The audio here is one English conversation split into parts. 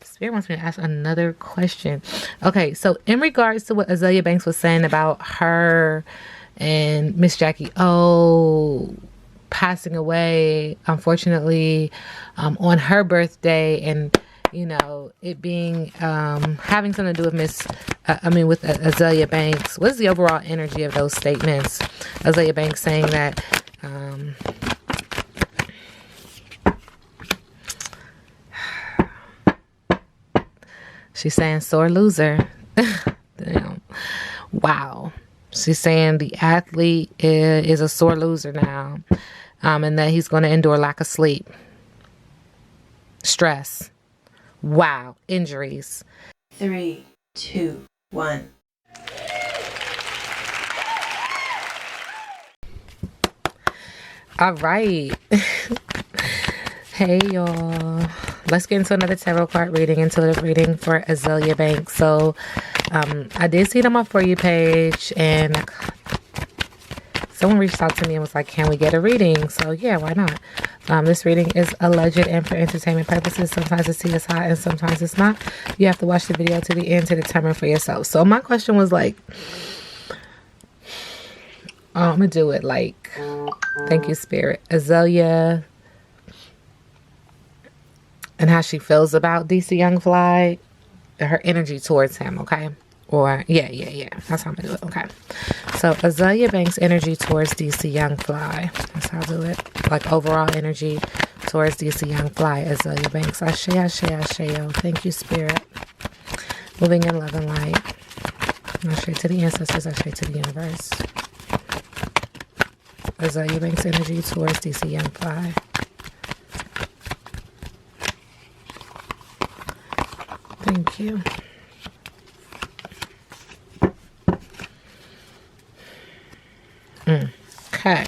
Spirit wants me to ask another question. Okay, so in regards to what Azealia Banks was saying about her and Miss Jackie O passing away, unfortunately, on her birthday, and it being having something to do with with Azealia Banks. What is the overall energy of those statements? Azealia Banks saying that she's saying sore loser. Damn. Wow. She's saying the athlete is a sore loser now, and that he's going to endure lack of sleep, stress. Wow. Injuries. 3, 2, 1. All right. Hey, y'all. Let's get into another tarot card reading, intuitive reading for Azealia Banks. So, I did see it on my For You page, and someone reached out to me and was like, can we get a reading? So, yeah, why not? This reading is alleged and for entertainment purposes. Sometimes the tea is hot and sometimes it's not. You have to watch the video to the end to determine for yourself. So, my question was like, I'm going to do it like, thank you, Spirit. Azealia and how she feels about DC Young Fly, her energy towards him, okay? Or, yeah. That's how I'm going to do it, okay? So, Azealia Banks' energy towards DC Young Fly. That's how I'll do it. Like, overall energy towards DC Young Fly, Azealia Banks. Ashe, ashe, ashe, yo. Thank you, Spirit. Moving in love and light. Ashe to the ancestors, ashe to the universe. Azealia Banks' energy towards DC Young Fly. Thank you. Okay.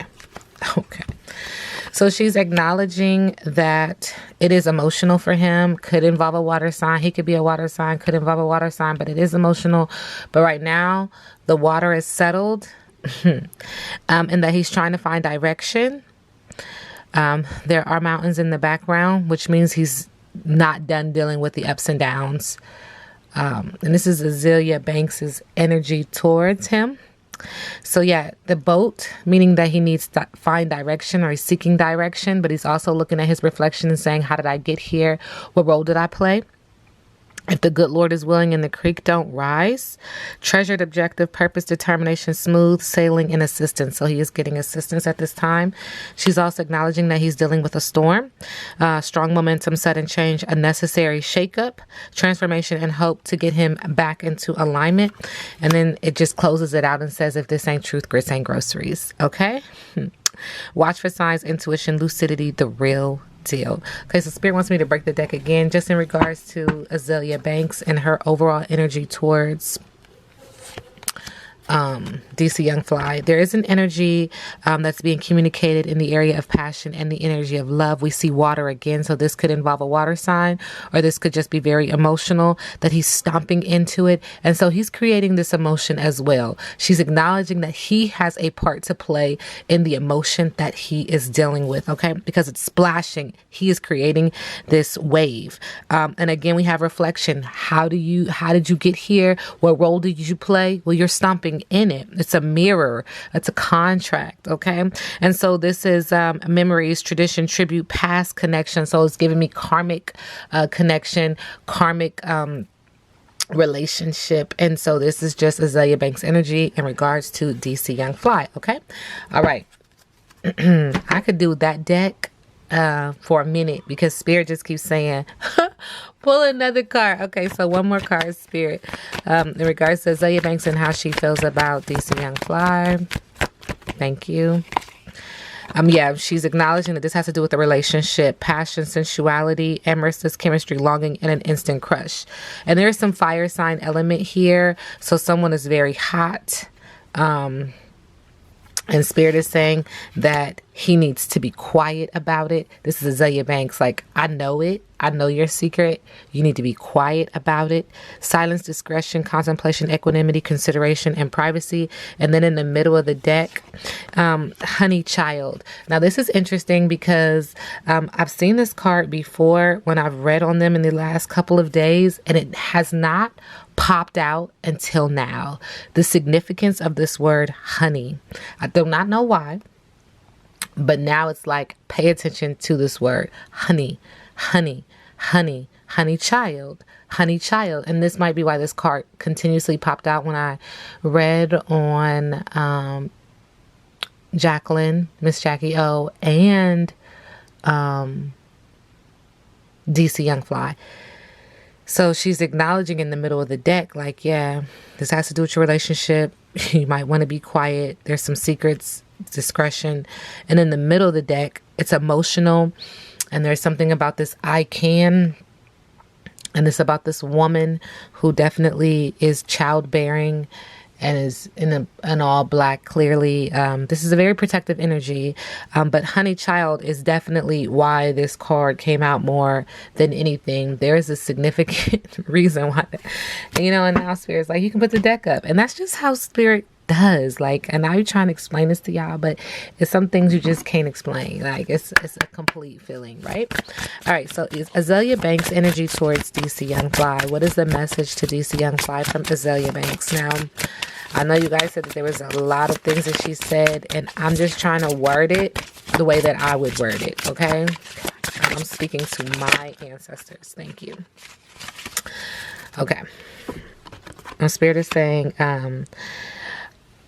So she's acknowledging that it is emotional for him. Could involve a water sign. He could be a water sign. Could involve a water sign, but it is emotional. But right now, the water is settled, and that he's trying to find direction. There are mountains in the background, which means he's not done dealing with the ups and downs. And this is Azealia Banks' energy towards him. So yeah, the boat, meaning that he needs to find direction, or he's seeking direction, but he's also looking at his reflection and saying, how did I get here? What role did I play? If the good Lord is willing and the creek don't rise. Treasured, objective, purpose, determination, smooth sailing, and assistance. So he is getting assistance at this time. She's also acknowledging that he's dealing with a storm. Strong momentum, sudden change, a necessary shakeup, transformation, and hope to get him back into alignment. And then it just closes it out and says, if this ain't truth, grits ain't groceries. Okay? Watch for signs, intuition, lucidity, the real deal. Okay, so Spirit wants me to break the deck again, just in regards to Azealia Banks and her overall energy towards DC Young Fly. There is an energy that's being communicated in the area of passion and the energy of love. We see water again, so this could involve a water sign, or this could just be very emotional, that he's stomping into it, and so he's creating this emotion as well. She's acknowledging that he has a part to play in the emotion that he is dealing with, okay, because it's splashing. He is creating this wave, and again, we have reflection. How did you get here? What role did you play? Well, you're stomping in it. It's a mirror. It's a contract. Okay. And so this is memories, tradition, tribute, past connection. So it's giving me karmic connection, karmic relationship. And so this is just Azealia Banks energy in regards to DC Young Fly. Okay. All right. I could do that deck for a minute, because Spirit just keeps saying pull another card. Okay, so one more card, Spirit, in regards to Azealia Banks and how she feels about DC Young Fly. Thank you. Yeah, she's acknowledging that this has to do with the relationship, passion, sensuality, amorous chemistry, longing, and an instant crush. And there's some fire sign element here, so someone is very hot. And Spirit is saying that He needs to be quiet about it. This is Azealia Banks. Like, I know it. I know your secret. You need to be quiet about it. Silence, discretion, contemplation, equanimity, consideration, and privacy. And then in the middle of the deck, honey child. Now, this is interesting because I've seen this card before when I've read on them in the last couple of days, and it has not popped out until now. The significance of this word honey. I do not know why, but now it's like, pay attention to this word honey, honey, honey, honey child, honey child. And this might be why this card continuously popped out when I read on Jacqueline, Miss Jackie O, and DC Young Fly. So she's acknowledging in the middle of the deck, like, yeah, this has to do with your relationship. You might want to be quiet. There's some secrets, discretion. And in the middle of the deck, it's emotional. And there's something about this I can. And it's about this woman who definitely is childbearing and is in an all black, clearly. This is a very protective energy. But honey child is definitely why this card came out more than anything. There is a significant reason why. And, and now Spirit's like, you can put the deck up. And that's just how Spirit does. Like, and now you're trying to explain this to y'all, but it's some things you just can't explain. Like, it's a complete feeling, right? All right, so is Azealia Banks' energy towards DC Young Fly? What is the message to DC Young Fly from Azealia Banks? Now, I know you guys said that there was a lot of things that she said, and I'm just trying to word it the way that I would word it, okay? I'm speaking to my ancestors. Thank you. Okay. Spirit is saying,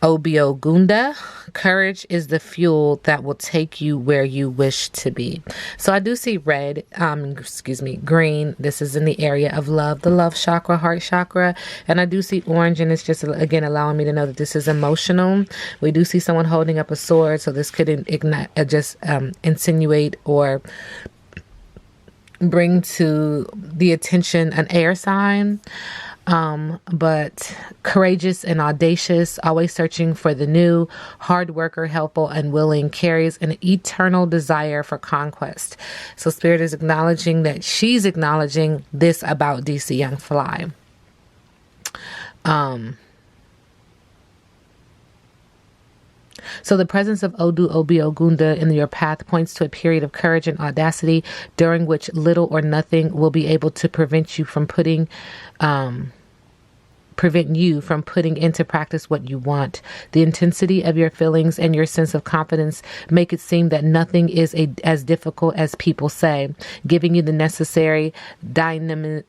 Obiogunda, courage is the fuel that will take you where you wish to be. So I do see red, green. This is in the area of love, the love chakra, heart chakra. And I do see orange, and it's just, again, allowing me to know that this is emotional. We do see someone holding up a sword. So this could insinuate or bring to the attention an air sign. But courageous and audacious, always searching for the new, hard worker, helpful, and willing, carries an eternal desire for conquest. So Spirit is acknowledging that she's acknowledging this about DC Young Fly. So the presence of Odu Obiogunda in your path points to a period of courage and audacity during which little or nothing will be able to prevent you from putting into practice what you want. The intensity of your feelings and your sense of confidence make it seem that nothing is as difficult as people say, giving you the necessary dynamism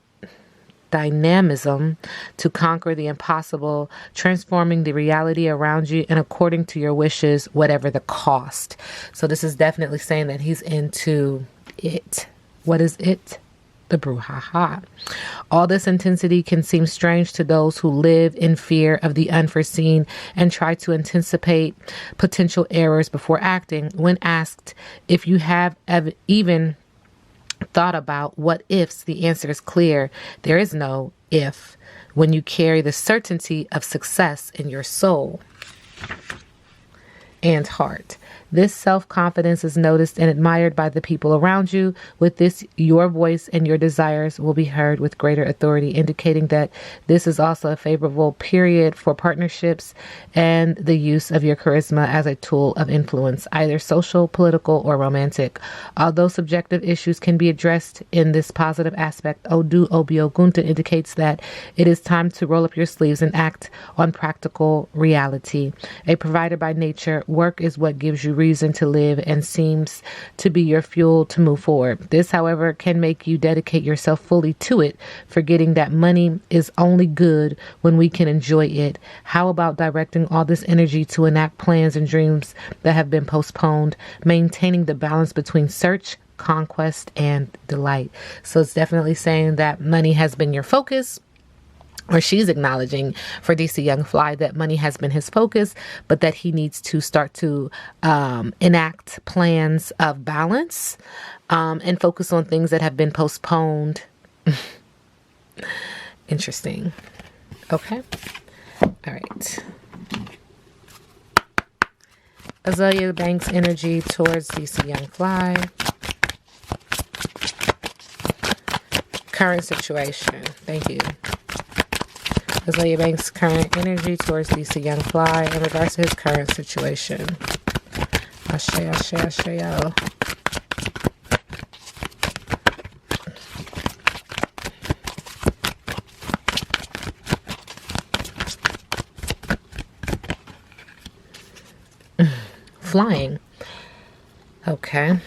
to conquer the impossible, transforming the reality around you and according to your wishes, whatever the cost. So this is definitely saying that he's into it. What is it? The brouhaha. All this intensity can seem strange to those who live in fear of the unforeseen and try to anticipate potential errors before acting. When asked if you have even thought about what ifs, the answer is clear. There is no if when you carry the certainty of success in your soul and heart. This self-confidence is noticed and admired by the people around you. With this, your voice and your desires will be heard with greater authority, indicating that this is also a favorable period for partnerships and the use of your charisma as a tool of influence, either social, political, or romantic. Although subjective issues can be addressed in this positive aspect, Odu Obiogunta indicates that it is time to roll up your sleeves and act on practical reality. A provider by nature, work is what gives you reason to live and seems to be your fuel to move forward. This, however, can make you dedicate yourself fully to it, forgetting that money is only good when we can enjoy it. How about directing all this energy to enact plans and dreams that have been postponed, maintaining the balance between search, conquest, and delight? So it's definitely saying that money has been your focus, or she's acknowledging for DC Young Fly that money has been his focus, but that he needs to start to enact plans of balance and focus on things that have been postponed. Interesting. Okay. All right. Azealia Banks energy towards DC Young Fly. Current situation. Thank you. Azealia Banks' current energy towards DC Young Fly in regards to his current situation. Ashe, ashe, ashe, yo. Flying. Okay.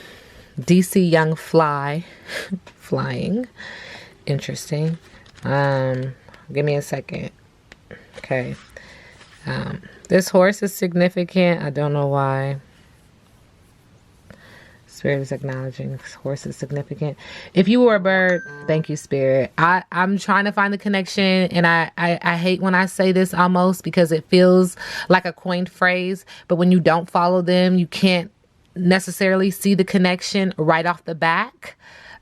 DC Young Fly. Flying. Interesting. Give me a second. Okay. This horse is significant. I don't know why. Spirit is acknowledging this horse is significant. If you were a bird, thank you, Spirit. I'm trying to find the connection, and I hate when I say this almost because it feels like a coined phrase, but when you don't follow them, you can't necessarily see the connection right off the back.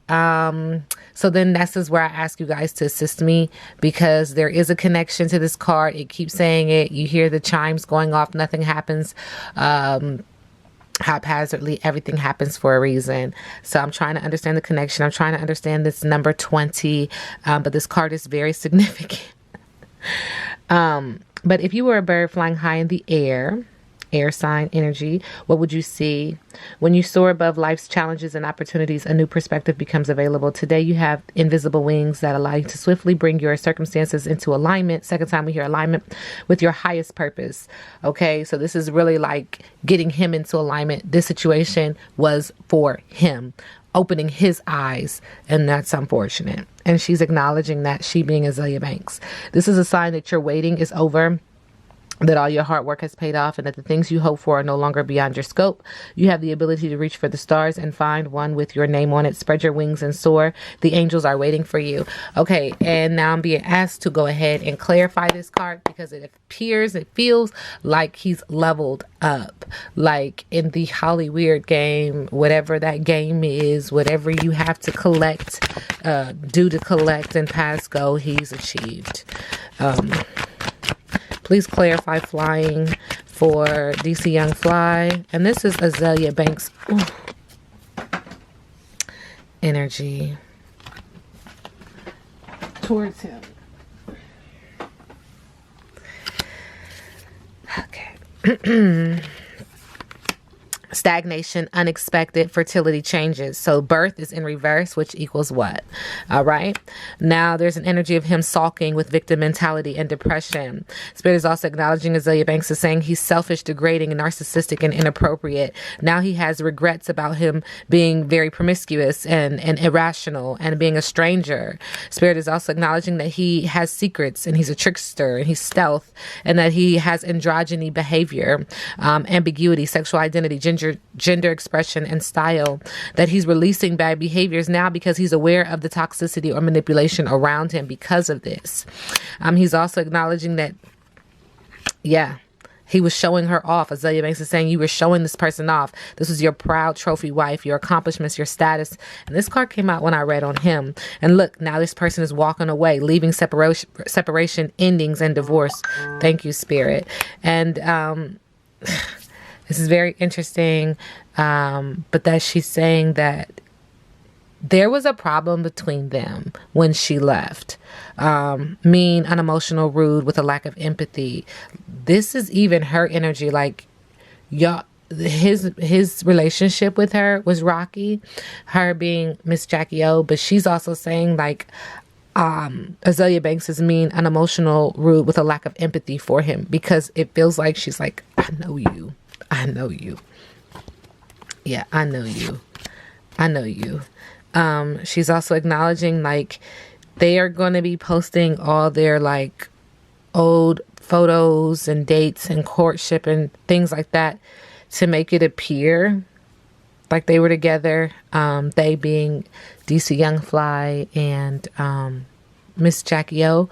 So then this is where I ask you guys to assist me, because there is a connection to this card. It keeps saying it. You hear the chimes going off. Nothing happens haphazardly. Everything happens for a reason. So I'm trying to understand the connection. I'm trying to understand this number 20. But this card is very significant. But if you were a bird flying high in the air sign energy, what would you see? When you soar above life's challenges and opportunities, a new perspective becomes available. Today you have invisible wings that allow you to swiftly bring your circumstances into alignment. Second time we hear alignment with your highest purpose. Okay, so this is really like getting him into alignment. This situation was for him, opening his eyes, and that's unfortunate. And she's acknowledging that, she being Azealia Banks. This is a sign that your waiting is over, that all your hard work has paid off, and that the things you hope for are no longer beyond your scope. You have the ability to reach for the stars and find one with your name on it. Spread your wings and soar. The angels are waiting for you. Okay, and now I'm being asked to go ahead and clarify this card, because it feels like he's leveled up. Like in the Hollywood game, whatever that game is, whatever you have to collect, do to collect and pass go, he's achieved. Please clarify flying for DC Young Fly. And this is Azealia Banks energy towards him. Okay. Stagnation, unexpected, fertility changes. So birth is in reverse, which equals what? All right. Now there's an energy of him sulking with victim mentality and depression. Spirit is also acknowledging Azealia Banks is saying he's selfish, degrading, narcissistic, and inappropriate. Now he has regrets about him being very promiscuous and irrational and being a stranger. Spirit is also acknowledging that he has secrets, and he's a trickster, and he's stealth, and that he has androgyny behavior, ambiguity, sexual identity, gender expression, and style, that he's releasing bad behaviors now because he's aware of the toxicity or manipulation around him because of this. He's also acknowledging that, he was showing her off. Azealia Banks is saying you were showing this person off. This was your proud trophy wife, your accomplishments, your status. And this card came out when I read on him. And look, now this person is walking away, leaving separation, endings, and divorce. Thank you, Spirit. And this is very interesting, but that she's saying that there was a problem between them when she left. Mean, unemotional, rude, with a lack of empathy. This is even her energy. Like, y'all, his relationship with her was rocky, her being Miss Jackie O, but she's also saying like, Azealia Banks is mean, unemotional, rude, with a lack of empathy for him, because it feels like she's like, I know you. I know you. Yeah, I know you. I know you. She's also acknowledging like they are going to be posting all their like old photos and dates and courtship and things like that to make it appear like they were together. They being DC Young Fly and Miss Jackie O.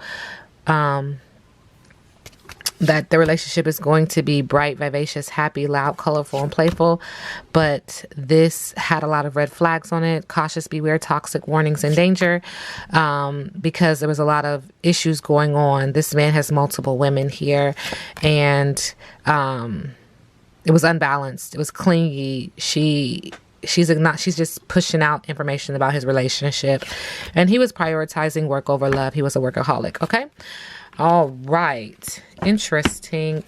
That the relationship is going to be bright, vivacious, happy, loud, colorful, and playful. But this had a lot of red flags on it. Cautious, beware, toxic, warnings, and danger. Because there was a lot of issues going on. This man has multiple women here. And it was unbalanced. It was clingy. She's just pushing out information about his relationship, and he was prioritizing work over love. He was a workaholic. Okay. All right. Interesting.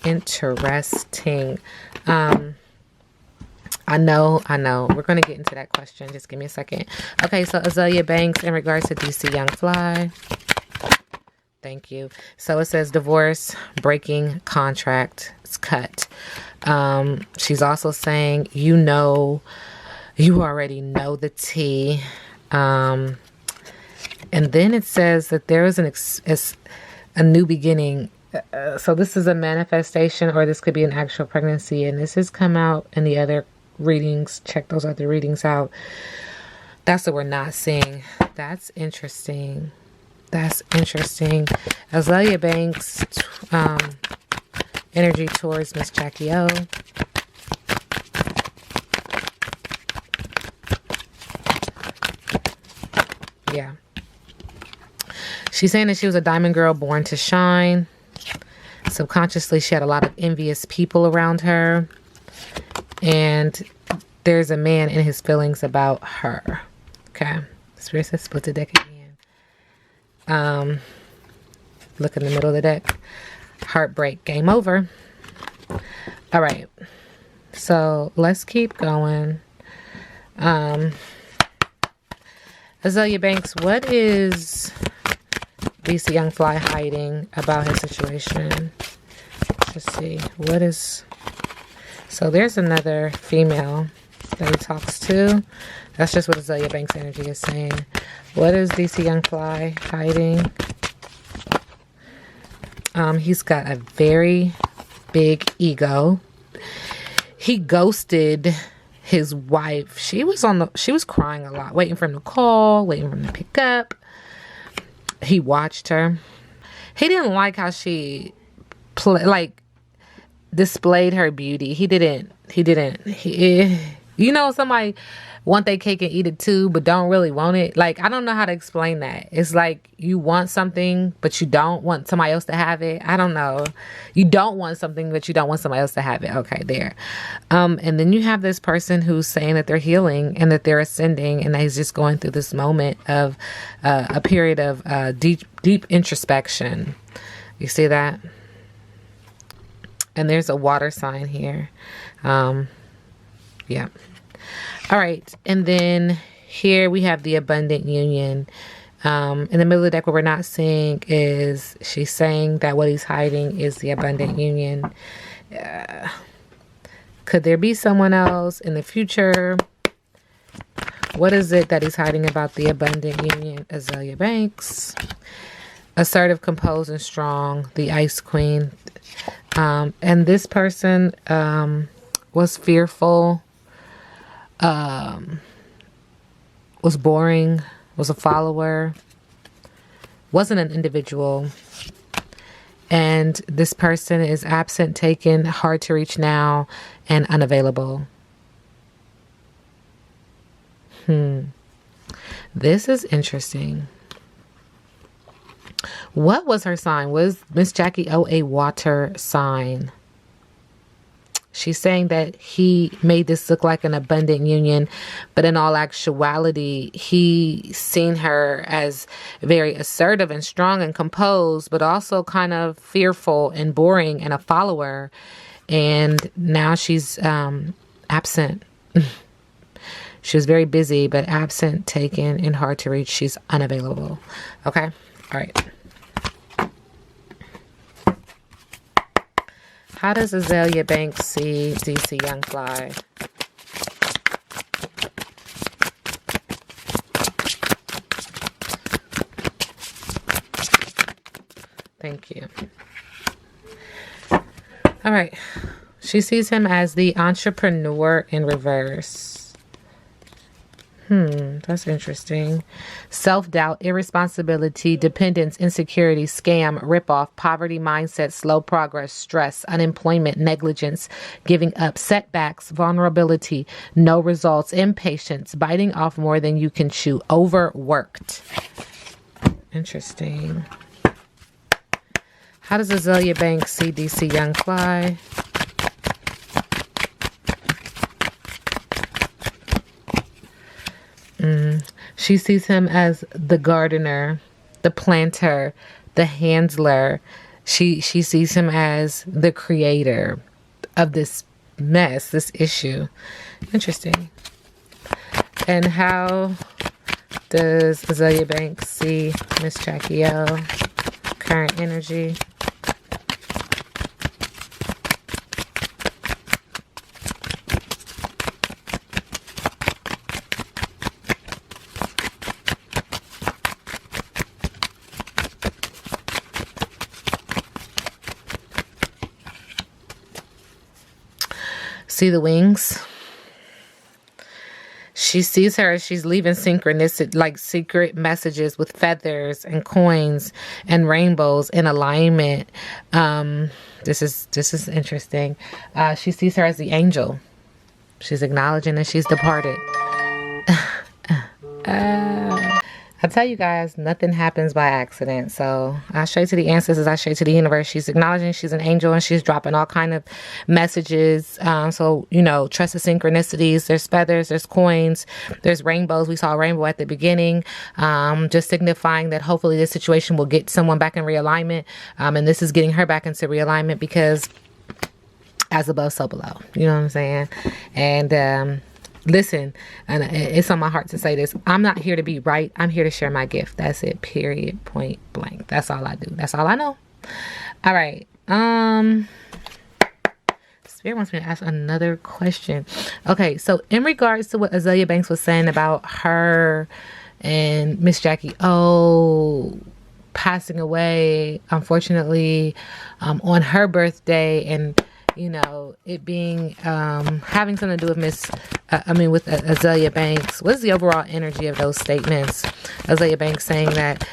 I know. We're going to get into that question. Just give me a second. Okay, so Azealia Banks in regards to DC Young Fly. Thank you. So it says divorce, breaking contract, it's cut. She's also saying, you already know the tea. And then it says that there is a new beginning. So this is a manifestation, or this could be an actual pregnancy. And this has come out in the other readings. Check those other readings out. That's what we're not seeing. That's interesting. Azealia Banks, energy towards Miss Jackie O. Yeah. She's saying that she was a diamond girl born to shine. Subconsciously, she had a lot of envious people around her. And there's a man in his feelings about her. Okay. Spirit says split the deck again. Look in the middle of the deck. Heartbreak. Game over. All right. So let's keep going. Azealia Banks, what is DC Young Fly hiding about his situation? Let's see. So there's another female that he talks to. That's just what Azealia Banks' energy is saying. What is DC Young Fly hiding? He's got a very big ego. He ghosted his wife. She was crying a lot, waiting for him to call, waiting for him to pick up. He watched her. He didn't like how she displayed her beauty. Somebody want their cake and eat it too, but don't really want it. Like, I don't know how to explain that. It's like you want something, but you don't want somebody else to have it. I don't know. You don't want something, but you don't want somebody else to have it. Okay, there. And then you have this person who's saying that they're healing and that they're ascending, and that he's just going through this moment of a period of deep introspection. You see that? And there's a water sign here. Yeah. All right. And then here we have the abundant union. In the middle of the deck, what we're not seeing is she's saying that what he's hiding is the abundant union. Could there be someone else in the future? What is it that he's hiding about the abundant union? Azealia Banks. Assertive, composed, and strong. The Ice Queen. And this person was fearful. Was boring, was a follower, wasn't an individual. And this person is absent, taken, hard to reach now, and unavailable. This is interesting. What was her sign? Was Miss Jackie O a water sign? She's saying that he made this look like an abundant union, but in all actuality, he seen her as very assertive and strong and composed, but also kind of fearful and boring and a follower. And now she's absent. She was very busy, but absent, taken, and hard to reach. She's unavailable. Okay? All right. How does Azealia Banks see DC Young Fly? Thank you. All right. She sees him as the entrepreneur in reverse. That's interesting. Self-doubt, irresponsibility, dependence, insecurity, scam, ripoff, poverty mindset, slow progress, stress, unemployment, negligence, giving up, setbacks, vulnerability, no results, impatience, biting off more than you can chew, overworked. Interesting. How does Azealia Banks see DC Young Fly? She sees him as the gardener, the planter, the handler. She sees him as the creator of this mess, this issue. Interesting. And how does Azealia Banks see Miss Jackie O? Current energy. See the wings? She sees her as she's leaving synchronicity, like secret messages with feathers and coins and rainbows in alignment. This is interesting. She sees her as the angel. She's acknowledging that she's departed. I tell you guys, nothing happens by accident. So I straight to the ancestors, I straight to the universe. She's acknowledging she's an angel and she's dropping all kind of messages. So, you know, trust the synchronicities. There's feathers, there's coins, there's rainbows. We saw a rainbow at the beginning, just signifying that hopefully this situation will get someone back in realignment. And this is getting her back into realignment because as above, so below. You know what I'm saying? And, listen, and it's on my heart to say this. I'm not here to be right. I'm here to share my gift. That's it. Period. Point blank. That's all I do. That's all I know. All right. Spirit wants me to ask another question. Okay. So in regards to what Azealia Banks was saying about her and Miss Jackie O passing away, unfortunately, on her birthday, and you know, it being having something to do with with Azealia Banks. What is the overall energy of those statements? Azealia Banks saying that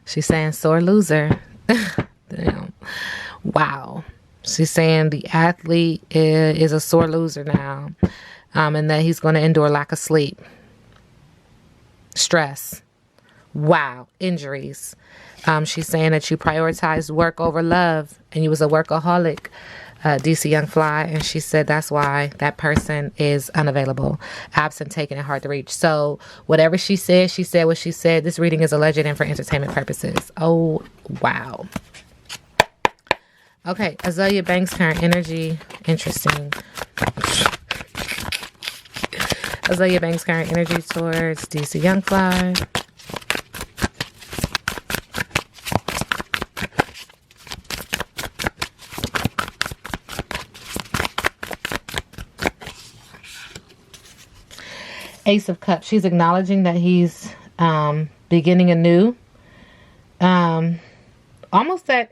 she's saying sore loser. Damn. Wow. She's saying the athlete is a sore loser now, and that he's going to endure lack of sleep, stress. Wow. Injuries. She's saying that you prioritized work over love and you was a workaholic, DC Young Fly. And she said that's why that person is unavailable, absent, taken, and hard to reach. So whatever she said what she said. This reading is alleged and for entertainment purposes. Oh, wow. Okay. Azealia Banks' current energy. Interesting. Azealia Banks' current energy towards DC Young Fly. Ace of Cups. She's acknowledging that he's beginning anew. Almost that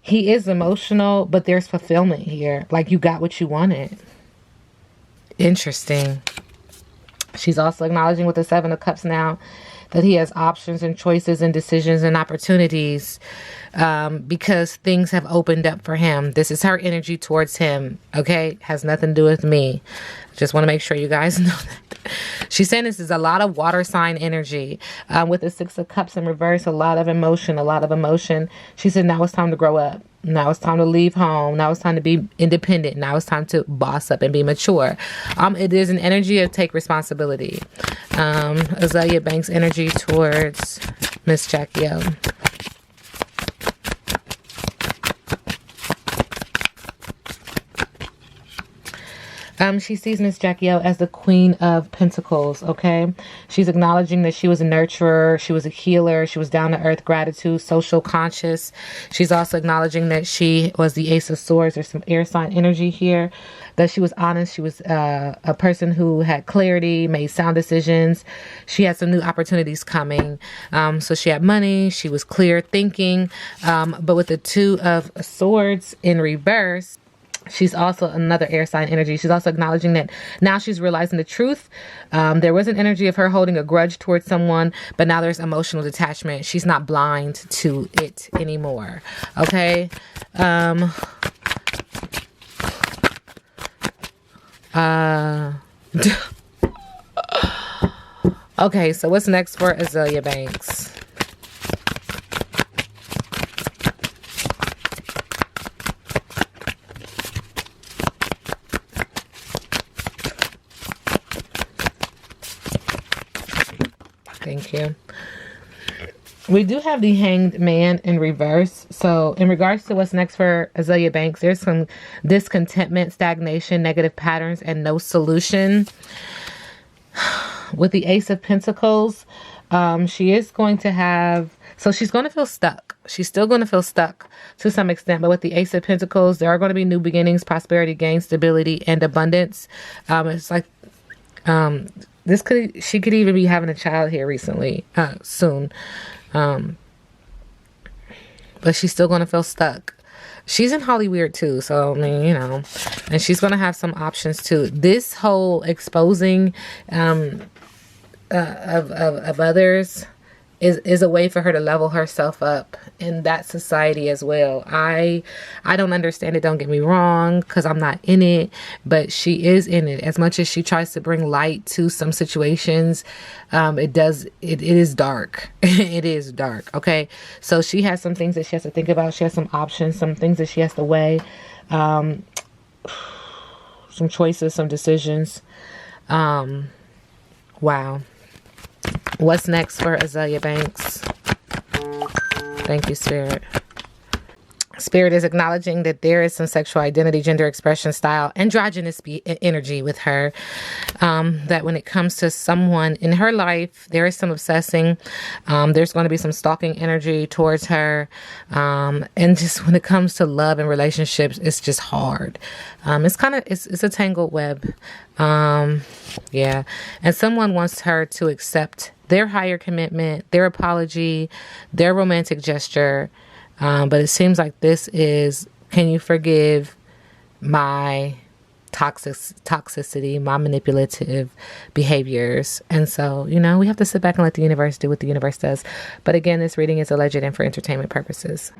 he is emotional, but there's fulfillment here. Like you got what you wanted. Interesting. She's also acknowledging with the Seven of Cups now that he has options and choices and decisions and opportunities because things have opened up for him. This is her energy towards him. Okay. Has nothing to do with me. Just want to make sure you guys know that. She's saying this is a lot of water sign energy. With the Six of Cups in reverse, a lot of emotion. She said, now it's time to grow up. Now it's time to leave home. Now it's time to be independent. Now it's time to boss up and be mature. It is an energy of take responsibility. Azealia Banks' energy towards Miss Jackie O. She sees Miss Jackie O as the Queen of Pentacles, okay? She's acknowledging that she was a nurturer, she was a healer, she was down to earth, gratitude, social conscious. She's also acknowledging that she was the Ace of Swords. There's some air sign energy here. That she was honest, she was a person who had clarity, made sound decisions. She had some new opportunities coming. So she had money, she was clear thinking. But with the Two of Swords in reverse, she's also another air sign energy. She's also acknowledging that now she's realizing the truth. There was an energy of her holding a grudge towards someone, but now there's emotional detachment. She's not blind to it anymore. Okay. Okay, so what's next for Azealia Banks? Thank you. We do have the Hanged Man in reverse. So in regards to what's next for Azealia Banks, there's some discontentment, stagnation, negative patterns, and no solution. With the Ace of Pentacles, she is going to have, so she's going to feel stuck. She's still going to feel stuck to some extent, but with the Ace of Pentacles, there are going to be new beginnings, prosperity, gain, stability, and abundance. It's like, she could even be having a child here soon. But she's still going to feel stuck. She's in Hollywood too, so I mean, you know, and she's going to have some options too. This whole exposing of others is a way for her to level herself up in that society as well. I don't understand it, don't get me wrong, because I'm not in it, but she is in it. As much as she tries to bring light to some situations, it is dark. It is dark. Okay, so she has some things that she has to think about. She has some options, some things that she has to weigh, some choices, some decisions. Wow. What's next for Azealia Banks? Thank you, Spirit. Spirit is acknowledging that there is some sexual identity, gender expression, style, androgynous energy with her. That when it comes to someone in her life, there is some obsessing. There's going to be some stalking energy towards her. And just when it comes to love and relationships, it's just hard. It's a tangled web. Yeah. And someone wants her to accept their higher commitment, their apology, their romantic gesture. But it seems like this is, can you forgive my toxicity, my manipulative behaviors? And so, you know, we have to sit back and let the universe do what the universe does. But again, this reading is alleged and for entertainment purposes.